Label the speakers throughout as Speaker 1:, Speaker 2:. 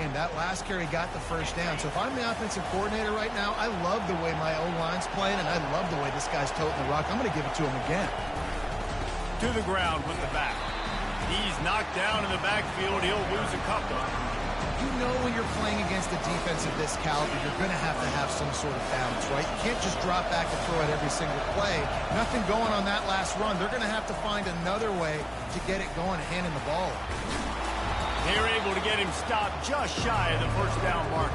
Speaker 1: game. That last carry got the first down. So if I'm the offensive coordinator right now, I love the way my O-line's playing, and I love the way this guy's toting the rock. I'm going to give it to him again.
Speaker 2: To the ground with the back. He's knocked down in the backfield. He'll lose a couple.
Speaker 1: You know when you're playing against a defense of this caliber, you're going to have some sort of balance, right? You can't just drop back and throw it every single play. Nothing going on that last run. They're going to have to find another way to get it going and handing the ball.
Speaker 2: They're able to get him stopped just shy of the first down mark.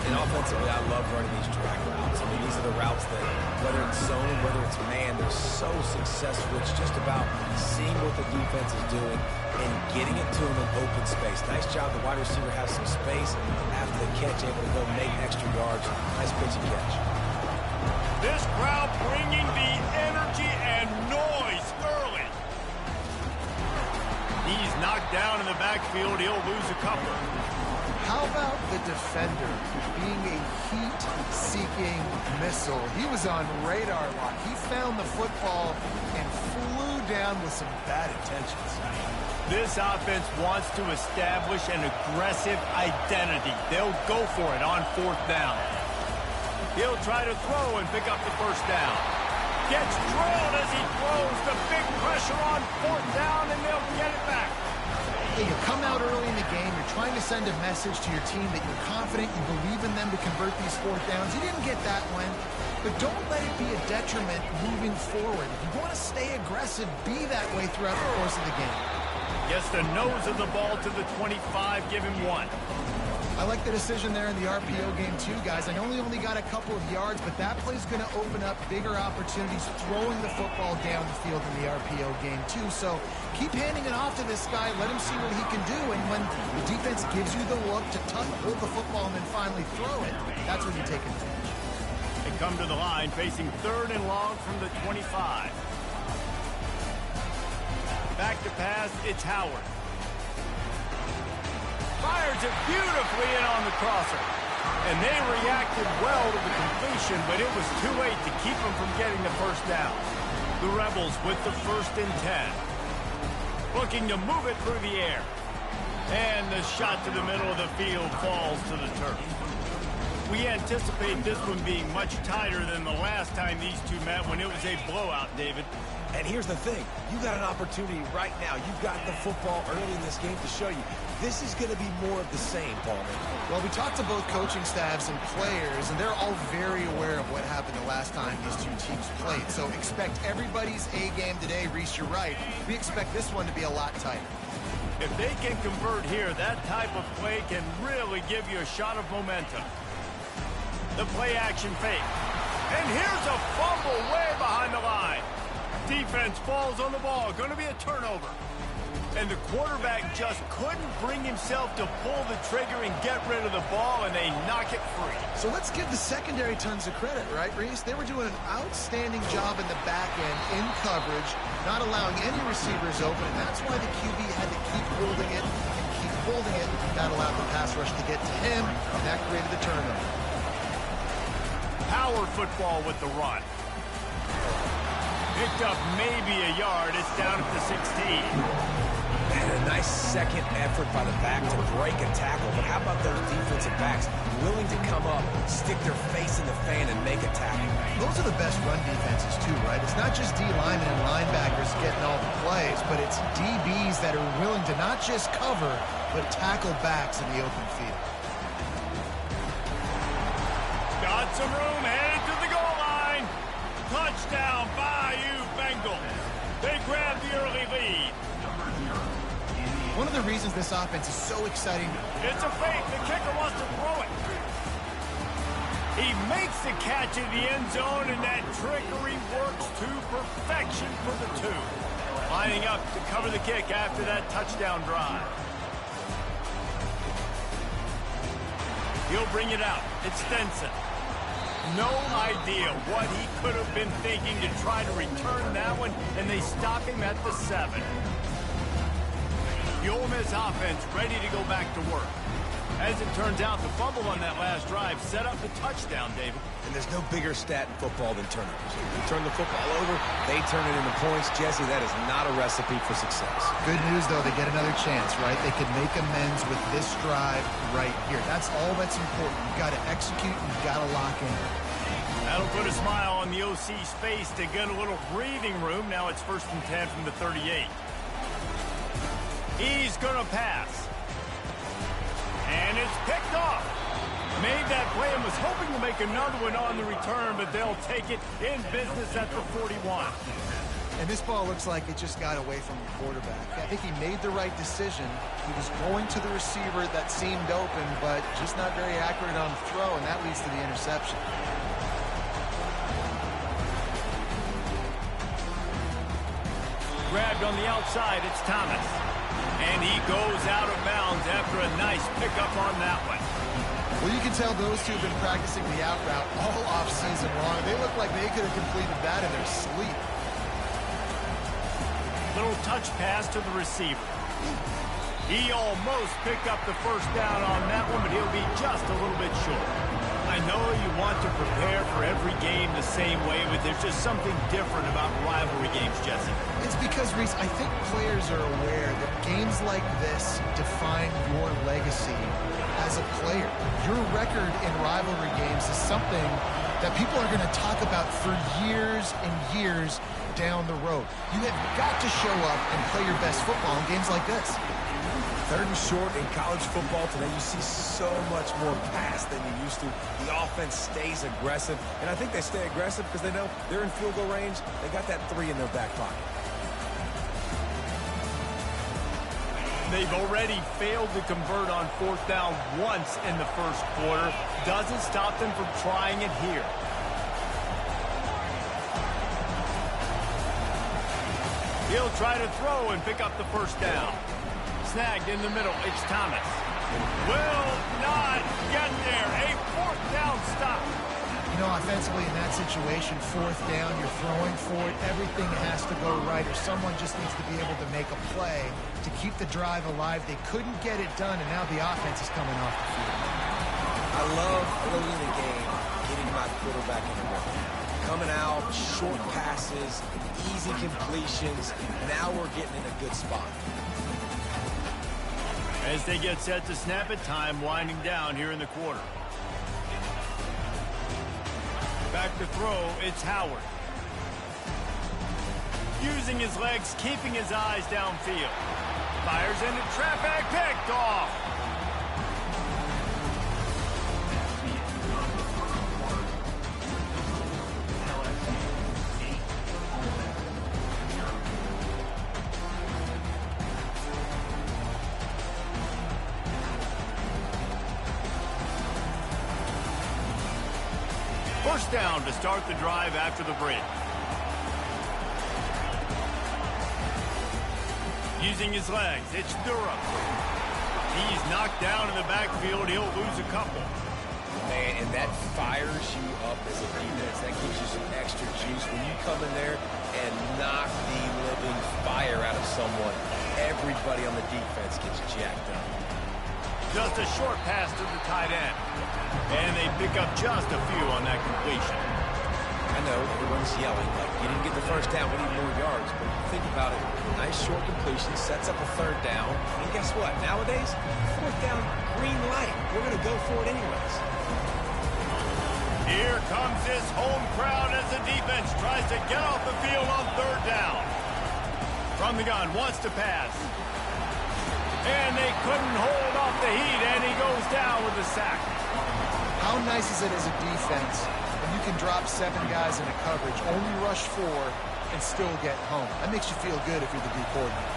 Speaker 3: And offensively, I love running these drag routes. I mean, these are the routes that, whether it's zone, whether it's man, they're so successful. It's just about seeing what the defense is doing and getting it to them in open space. Nice job. The wide receiver has some space after the catch, able to go make extra yards. Nice pitch and catch.
Speaker 2: This crowd bringing the energy and noise early. He's knocked down in the backfield. He'll lose a couple.
Speaker 1: How about the defender being a heat-seeking missile? He was on radar lock. He found the football and flew down with some bad intentions.
Speaker 2: This offense wants to establish an aggressive identity. They'll go for it on fourth down. He'll try to throw and pick up the first down. Gets drilled as he throws. The big pressure on fourth down, and they'll get it back.
Speaker 1: Hey, you come out early in the game, you're trying to send a message to your team that you're confident, you believe in them to convert these fourth downs. You didn't get that one, but don't let it be a detriment moving forward. If you want to stay aggressive, be that way throughout the course of the game.
Speaker 2: Gets the nose of the ball to the 25, give him one.
Speaker 1: I like the decision there in the RPO game too, guys. I know he only got a couple of yards, but that play's going to open up bigger opportunities throwing the football down the field in the RPO game too. So keep handing it off to this guy. Let him see what he can do. And when the defense gives you the look to hold the football and then finally throw it, that's when you take advantage.
Speaker 2: They come to the line facing third and long from the 25. Back to pass, it's Howard. Fires it beautifully in on the crosser. And they reacted well to the completion, but it was too late to keep them from getting the first down. The Rebels with the 1st and 10. Looking to move it through the air. And the shot to the middle of the field falls to the turf. We anticipate this one being much tighter than the last time these two met when it was a blowout, David.
Speaker 3: And here's the thing. You got an opportunity right now. You've got the football early in this game to show you. This is going to be more of the same, Palmer.
Speaker 1: Well, we talked to both coaching staffs and players, and they're all very aware of what happened the last time these two teams played. So expect everybody's A game today. Reese, you're right. We expect this one to be a lot tighter.
Speaker 2: If they can convert here, that type of play can really give you a shot of momentum. The play action fake. And here's a fumble way behind the line. Defense falls on the ball. Going to be a turnover. And the quarterback just couldn't bring himself to pull the trigger and get rid of the ball, and they knock it free.
Speaker 1: So let's give the secondary tons of credit, right, Reese? They were doing an outstanding job in the back end, in coverage, not allowing any receivers open, and that's why the QB had to keep holding it and keep holding it. That allowed the pass rush to get to him, and that created the turnover.
Speaker 2: Power football with the run. Picked up maybe a yard. It's down at the 16.
Speaker 3: And a nice second effort by the back to break a tackle. But how about those defensive backs willing to come up, stick their face in the fan, and make a tackle?
Speaker 1: Those are the best run defenses too, right? It's not just D-linemen and linebackers getting all the plays, but it's DBs that are willing to not just cover, but tackle backs in the open field.
Speaker 2: Got some room, headed to the goal line. Touchdown, Bayou Bengals. They grab the early lead.
Speaker 1: One of the reasons this offense is so exciting.
Speaker 2: It's a fake. The kicker wants to throw it. He makes the catch in the end zone, and that trickery works to perfection for the two. Lining up to cover the kick after that touchdown drive. He'll bring it out. It's Stenson. No idea what he could have been thinking to try to return that one, and they stop him at the 7. The Ole Miss offense ready to go back to work. As it turns out, the fumble on that last drive set up the touchdown, David.
Speaker 3: And there's no bigger stat in football than turnovers. You turn the football over, they turn it into points. Jesse, that is not a recipe for success.
Speaker 1: Good news, though, they get another chance, right? They can make amends with this drive right here. That's all that's important. You've got to execute, and you've got to lock in.
Speaker 2: That'll put a smile on the OC's face to get a little breathing room. Now it's 1st and 10 from the 38. He's going to pass. And it's picked off. Made that play and was hoping to make another one on the return, but they'll take it in business at the 41.
Speaker 1: And this ball looks like it just got away from the quarterback. I think he made the right decision. He was going to the receiver that seemed open, but just not very accurate on the throw, and that leads to the interception.
Speaker 2: Grabbed on the outside, it's Thomas. And he goes out of bounds after a nice pickup on that one.
Speaker 1: Well, you can tell those two have been practicing the out route all offseason long. They look like they could have completed that in their sleep.
Speaker 2: Little touch pass to the receiver. He almost picked up the first down on that one, but he'll be just a little bit short. I know you want to prepare for every game the same way, but there's just something different about rivalry games, Jesse.
Speaker 1: It's because, Reese, I think players are aware that games like this define your legacy as a player. Your record in rivalry games is something that people are going to talk about for years and years down the road. You have got to show up and play your best football in games like this.
Speaker 3: 3rd and short in college football today, you see so much more pass than you used to. The offense stays aggressive, and I think they stay aggressive because they know they're in field goal range. They got that 3 in their back pocket.
Speaker 2: They've already failed to convert on 4th down once in the first quarter. Doesn't stop them from trying it here. He'll try to throw and pick up the first down. Snagged in the middle, it's Thomas. Will not get there. A 4th down stop.
Speaker 1: You know, offensively in that situation, 4th down, you're throwing for it. Everything has to go right, or someone just needs to be able to make a play to keep the drive alive. They couldn't get it done, and now the offense is coming off the field.
Speaker 3: I love early in the game getting my quarterback in the rhythm. Coming out, short passes, easy completions. Now we're getting in a good spot.
Speaker 2: As they get set to snap it, time winding down here in the quarter. Back to throw, it's Howard. Using his legs, keeping his eyes downfield. Fires into traffic, picked off. First down to start the drive after the break. Using his legs, it's Durham. He's knocked down in the backfield. He'll lose a couple.
Speaker 3: Man, and that fires you up as a defense. That gives you some extra juice. When you come in there and knock the living fire out of someone, everybody on the defense gets jacked up.
Speaker 2: Just a short pass to the tight end. And they pick up just a few on that completion.
Speaker 3: I know everyone's yelling, like, you didn't get the first down, we need more yards. But think about it. Nice short completion, sets up a 3rd down. And guess what? Nowadays, 4th down, green light. We're going to go for it anyways.
Speaker 2: Here comes this home crowd as the defense tries to get off the field on 3rd down. From the gun, wants to pass. And they couldn't hold off the heat, and he goes down with a sack.
Speaker 1: How nice is it as a defense when you can drop 7 guys in a coverage, only rush 4, and still get home? That makes you feel good if you're the D coordinator.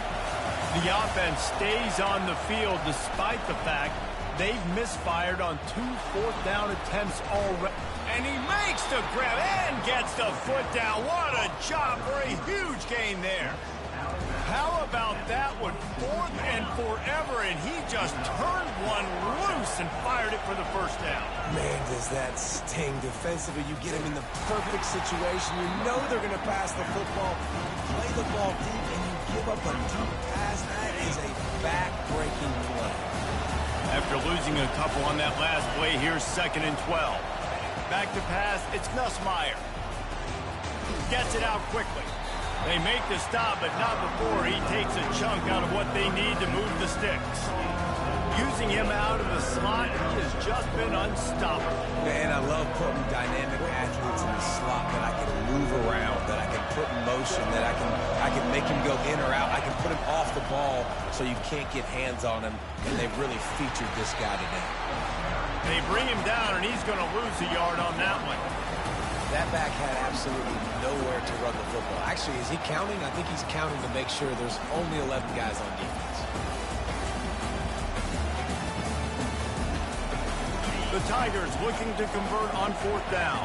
Speaker 2: The offense stays on the field despite the fact they've misfired on 2 4th down attempts already. And he makes the grab and gets the foot down. What a job for a huge gain there. How about that one? 4th and forever, and he just turned one loose and fired it for the first down.
Speaker 3: Man, does that sting defensively. You get him in the perfect situation. You know they're going to pass the football. You play the ball deep, and you give up a deep pass. That is a back-breaking play.
Speaker 2: After losing a couple on that last play, here's 2nd and 12. Back to pass, it's Nussmeier. Gets it out quickly. They make the stop, but not before he takes a chunk out of what they need to move the sticks. Using him out of the slot, he has just been unstoppable.
Speaker 3: Man, I love putting dynamic athletes in the slot that I can move around, that I can put in motion, that I can make him go in or out. I can put him off the ball so you can't get hands on him, and they've really featured this guy today.
Speaker 2: They bring him down, and he's going to lose a yard on that one.
Speaker 3: That back had absolutely nowhere to run the football. Actually, is he counting? I think he's counting to make sure there's only 11 guys on defense.
Speaker 2: The Tigers looking to convert on 4th down.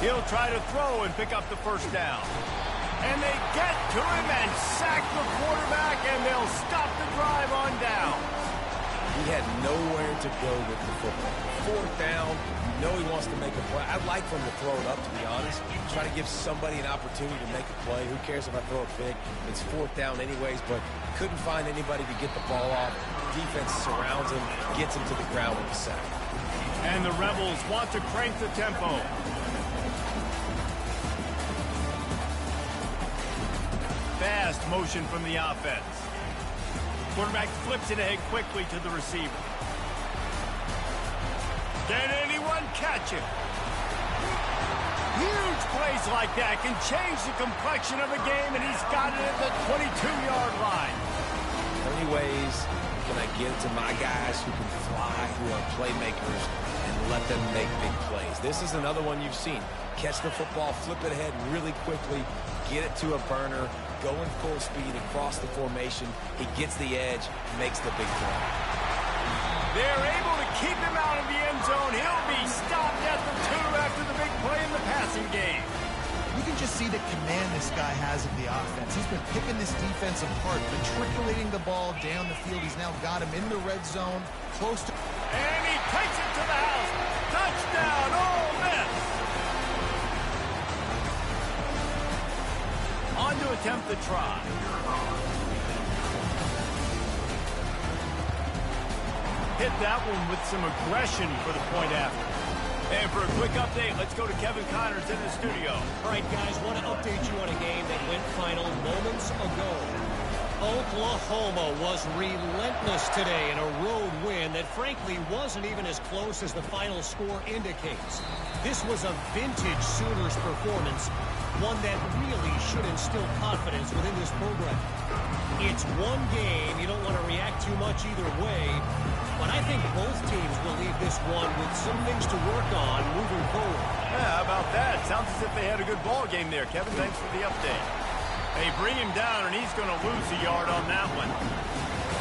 Speaker 2: He'll try to throw and pick up the 1st down. And they get to him and sack the quarterback, and they'll stop the drive on down.
Speaker 3: He had nowhere to go with the football. 4th down, you know he wants to make a play. I'd like for him to throw it up, to be honest. Try to give somebody an opportunity to make a play. Who cares if I throw it big? It's 4th down anyways, but couldn't find anybody to get the ball off. Defense surrounds him, gets him to the ground with a sack.
Speaker 2: And the Rebels want to crank the tempo. Fast motion from the offense. Quarterback flips it ahead quickly to the receiver. Can anyone catch him? Huge plays like that can change the complexion of a game, and he's got it at the 22-yard line.
Speaker 3: How many ways can I get to my guys who can fly, who are playmakers, and let them make big plays? This is another one you've seen. Catch the football, flip it ahead really quickly, get it to a burner, go in full speed across the formation. He gets the edge, makes the big play.
Speaker 2: They're able to keep him out of the end zone. He'll be stopped at the 2 after the big play in the passing game.
Speaker 1: You can just see the command this guy has of the offense. He's been picking this defense apart, matriculating the ball down the field. He's now got him in the red zone, close to...
Speaker 2: And he takes it to the house. Touchdown, Ole Miss. On to attempt the try. Hit that one with some aggression for the point after. And for a quick update, let's go to Kevin Connors in the studio.
Speaker 4: All right, guys, want to update you on a game that went final moments ago. Oklahoma was relentless today in a road win that frankly wasn't even as close as the final score indicates. This was a vintage Sooners performance, one that really should instill confidence within this program. It's one game. You don't want to react too much either way. But I think both teams will leave this one with some things to work on moving forward.
Speaker 2: Yeah, how about that? Sounds as if they had a good ball game there, Kevin. Thanks for the update. They bring him down, and he's going to lose a yard on that one.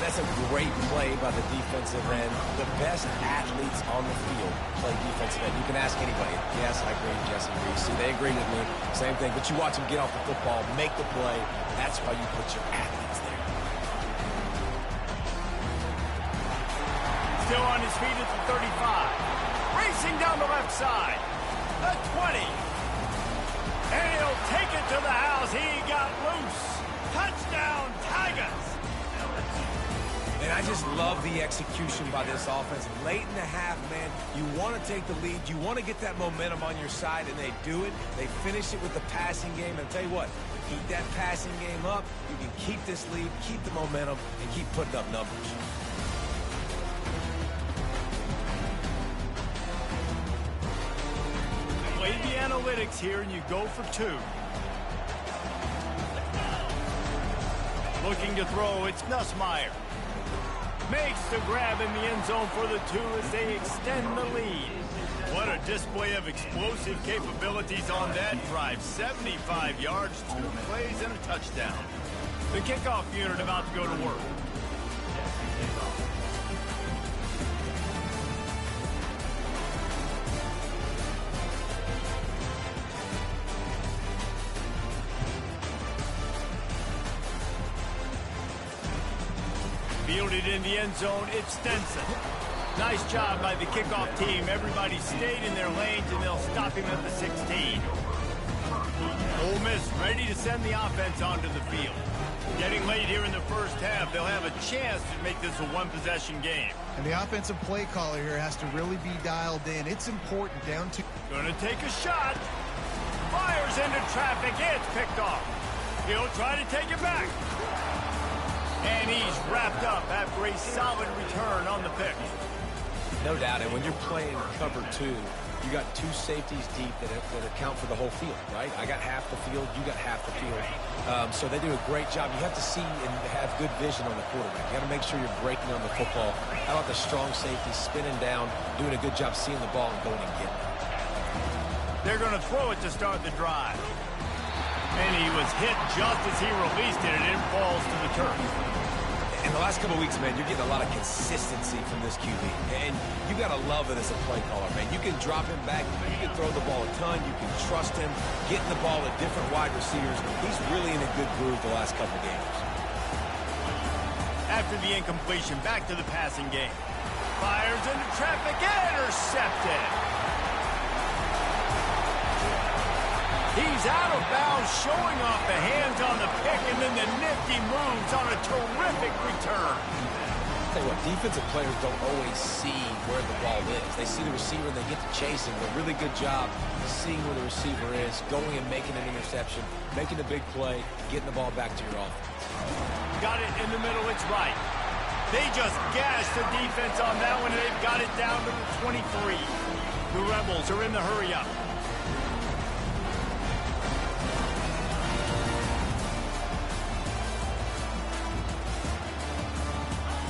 Speaker 3: That's a great play by the defensive end. The best athletes on the field play defensive end. You can ask anybody. Yes, I agree, Jesse Reeves. See, they agree with me. Same thing. But you watch them get off the football, make the play. That's why you put your athletes there.
Speaker 2: Still on his feet at the 35. Racing down the left side. The 20. And he'll take it to the house. He got loose. Touchdown, Tigers.
Speaker 3: And I just love the execution by this offense. Late in the half, man, you want to take the lead. You want to get that momentum on your side, and they do it. They finish it with the passing game. And I'll tell you what, keep that passing game up. You can keep this lead, keep the momentum, and keep putting up numbers.
Speaker 2: Play the analytics here, and you go for 2. Looking to throw, it's Nussmeier. Makes the grab in the end zone for the 2 as they extend the lead. What a display of explosive capabilities on that drive. 75 yards, 2 plays, and a touchdown. The kickoff unit about to go to work. Fielded in the end zone, it's Stenson. Nice job by the kickoff team. Everybody stayed in their lanes, and they'll stop him at the 16. Ole Miss ready to send the offense onto the field. Getting late here in the first half, they'll have a chance to make this a one-possession game.
Speaker 1: And the offensive play caller here has to really be dialed in. It's important down to...
Speaker 2: Going to take a shot. Fires into traffic. It's picked off. He'll try to take it back. And he's wrapped up after a solid return on the pick.
Speaker 3: No doubt, and when you're playing cover 2, you got 2 safeties deep that account for the whole field, right? I got half the field, you got half the field. So they do a great job. You have to see and have good vision on the quarterback. You got to make sure you're breaking on the football. How about the strong safety spinning down, doing a good job seeing the ball and going and getting it.
Speaker 2: They're going to throw it to start the drive. And he was hit just as he released it, and it falls to the turf.
Speaker 3: In the last couple of weeks, man, you're getting a lot of consistency from this QB. And you got to love it as a play caller, man. You can drop him back. You can throw the ball a ton. You can trust him, getting the ball at different wide receivers. He's really in a good groove the last couple of games.
Speaker 2: After the incompletion, back to the passing game. Fires into traffic, intercepted. He's out of bounds, showing off the hands on the pick, and then the nifty moves on a terrific return.
Speaker 3: Tell you what, defensive players don't always see where the ball is. They see the receiver and they get to chase him. A really good job seeing where the receiver is, going and making an interception, making a big play, getting the ball back to your offense.
Speaker 2: Got it in the middle, it's right. They just gashed the defense on that one, and they've got it down to the 23. The Rebels are in the hurry-up.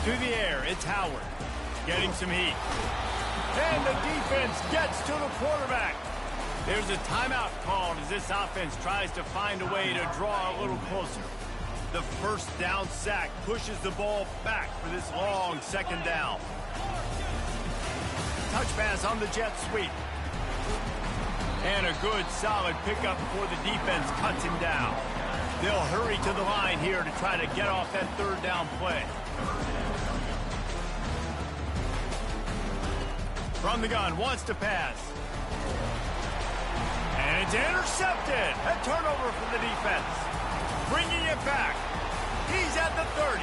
Speaker 2: To the air, it's Howard. Getting some heat. And the defense gets to the quarterback. There's a timeout called as this offense tries to find a way to draw a little closer. The first down sack pushes the ball back for this long second down. Touch pass on the jet sweep. And a good solid pickup before the defense cuts him down. They'll hurry to the line here to try to get off that third down play. From the gun, wants to pass. And it's intercepted. A turnover for the defense. Bringing it back. He's at the 30.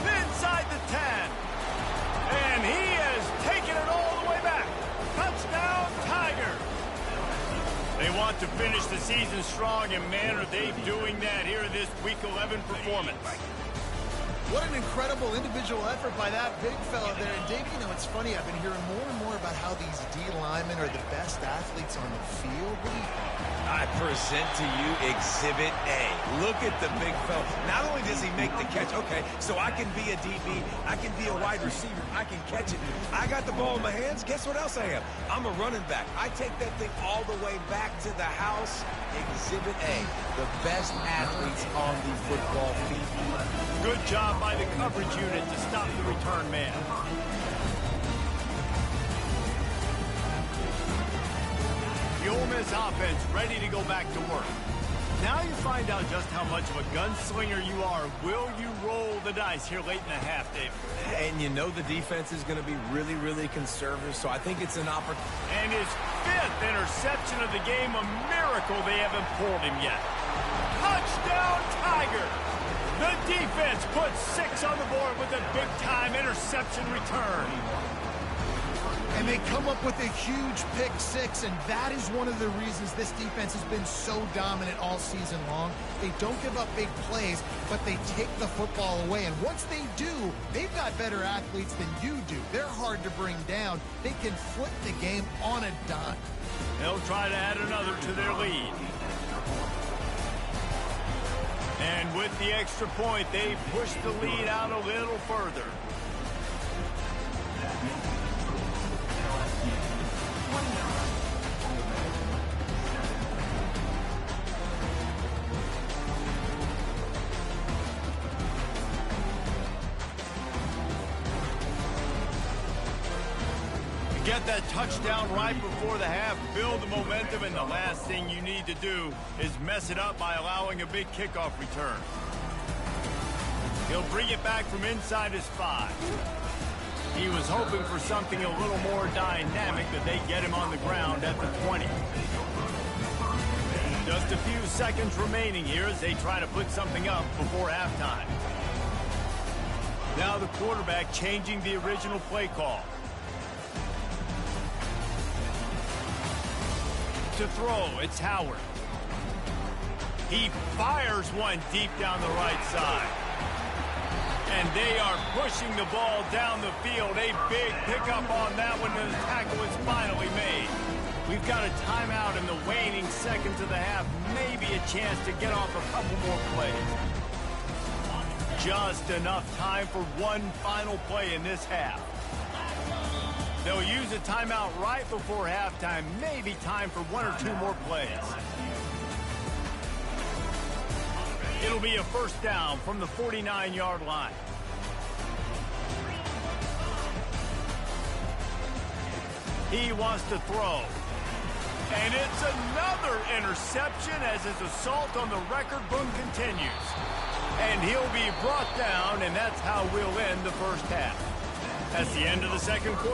Speaker 2: Inside the 10. And he has taken it all the way back. Touchdown, Tigers. They want to finish the season strong, and man, are they doing that here in this Week 11 performance.
Speaker 1: What an incredible individual effort by that big fella there. And Dave, you know, it's funny. I've been hearing more and more about how these D linemen are the best athletes on the field. What do you think?
Speaker 3: I present to you Exhibit A. Look at the big fella. Not only does he make the catch, okay, so I can be a DB, I can be a wide receiver, I can catch it. I got the ball in my hands. Guess what else I am? I'm a running back. I take that thing all the way back to the house. Exhibit A, the best athletes on the football field.
Speaker 2: Good job by the coverage unit to stop the return man. The Ole Miss offense ready to go back to work. Now you find out just how much of a gunslinger you are. Will you roll the dice here late in the half, Dave?
Speaker 3: And you know the defense is going to be really, really conservative, so I think it's an opportunity.
Speaker 2: And his 5th interception of the game, a miracle they haven't pulled him yet. Touchdown, Tiger! The defense puts 6 on the board with a big-time interception return.
Speaker 1: And they come up with a huge pick 6, and that is one of the reasons this defense has been so dominant all season long. They don't give up big plays, but they take the football away. And once they do, they've got better athletes than you do. They're hard to bring down. They can flip the game on a dime.
Speaker 2: They'll try to add another to their lead. And with the extra point, they push the lead out a little further. Get that touchdown right before the half, build the momentum, and the last thing you need to do is mess it up by allowing a big kickoff return. He'll bring it back from inside his 5. He was hoping for something a little more dynamic, but they get him on the ground at the 20. Just a few seconds remaining here as they try to put something up before halftime. Now the quarterback changing the original play call. To throw, it's Howard. He fires one deep down the right side. And they are pushing the ball down the field. A big pickup on that one, and the tackle is finally made. We've got a timeout in the waning seconds of the half. Maybe a chance to get off a couple more plays. Just enough time for one final play in this half. They'll use a timeout right before halftime. Maybe time for one or two more plays. It'll be a first down from the 49-yard line. He wants to throw. And it's another interception as his assault on the record book continues. And he'll be brought down, and that's how we'll end the first half. That's the end of the second quarter.